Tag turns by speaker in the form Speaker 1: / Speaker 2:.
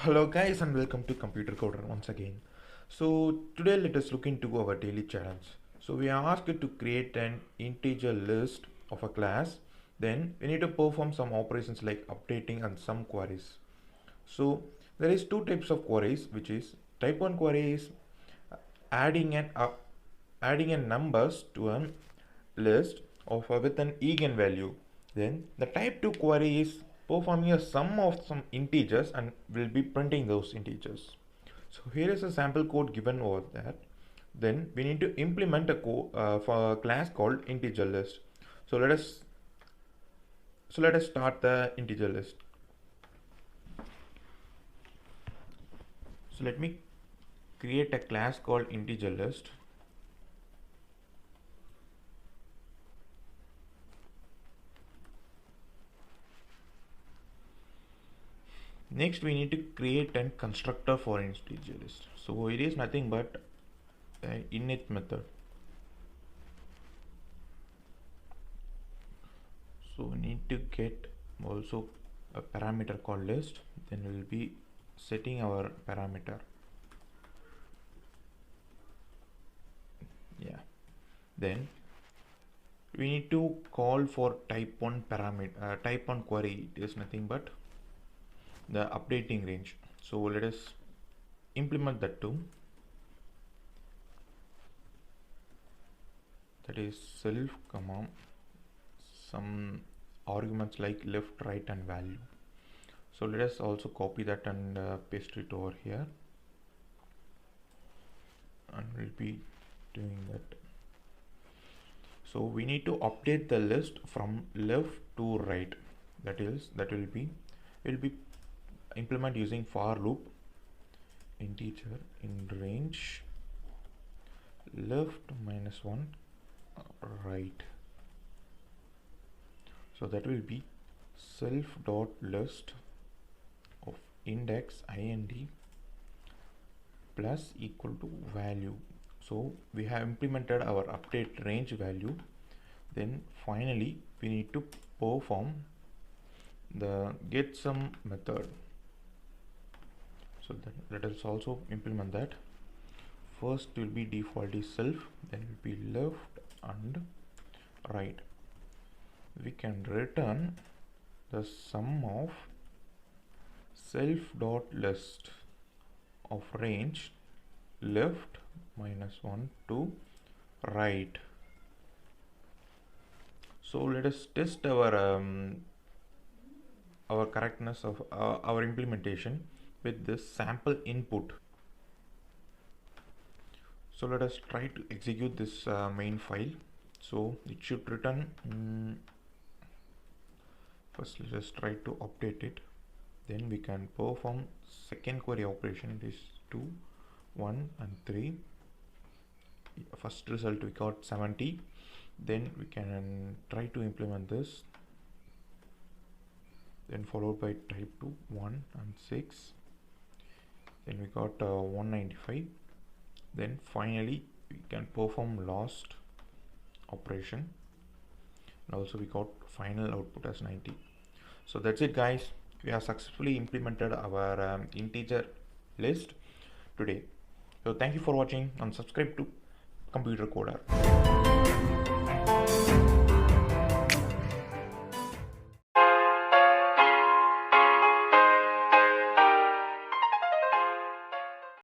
Speaker 1: Hello guys and welcome to Computer Coder once again. So today let us look into our daily challenge. So we are asked to create an integer list of a class. Then we need to perform some operations like updating and some queries. So there is two types of queries, which is type 1 query is adding a numbers to a list of with an eigenvalue. Then the type 2 query is performing a sum of some integers and will be printing those integers. So here is a sample code given over there. Then we need to implement a code for a class called integer list. So let us start the integer list. So let me create a class called integer list. Next we need to create a constructor for integer list. So it is nothing but an init method. So we need to get also a parameter called list. Then we will be setting our parameter. Then we need to call for type 1 parameter, type 1 query. It is nothing but the updating range. So let us implement that too. That is self comma some arguments like left, right and value. So let us also copy that and paste it over here, and we'll be doing that. So we need to update the list from left to right. That will be implement using for loop integer in range left -1 right. So that will be self dot list of index int plus equal to value. So we have implemented our update range value. Then finally we need to perform the get some method. So let us also implement that. First will be default is self, then will be left and right. We can return the sum of self dot list of range left -1 to right. So let us test our correctness of our implementation with this sample input. So let us try to execute this main file. So it should return. First let us try to update it. Then we can perform second query operation. It is 2, 1 and 3. First result we got 70. Then we can try to implement this. Then followed by type 2, 1 and 6. Then we got 195. Then finally we can perform last operation, and also we got final output as 90. So that's it guys, we have successfully implemented our integer list today. So thank you for watching and subscribe to Computer Coder.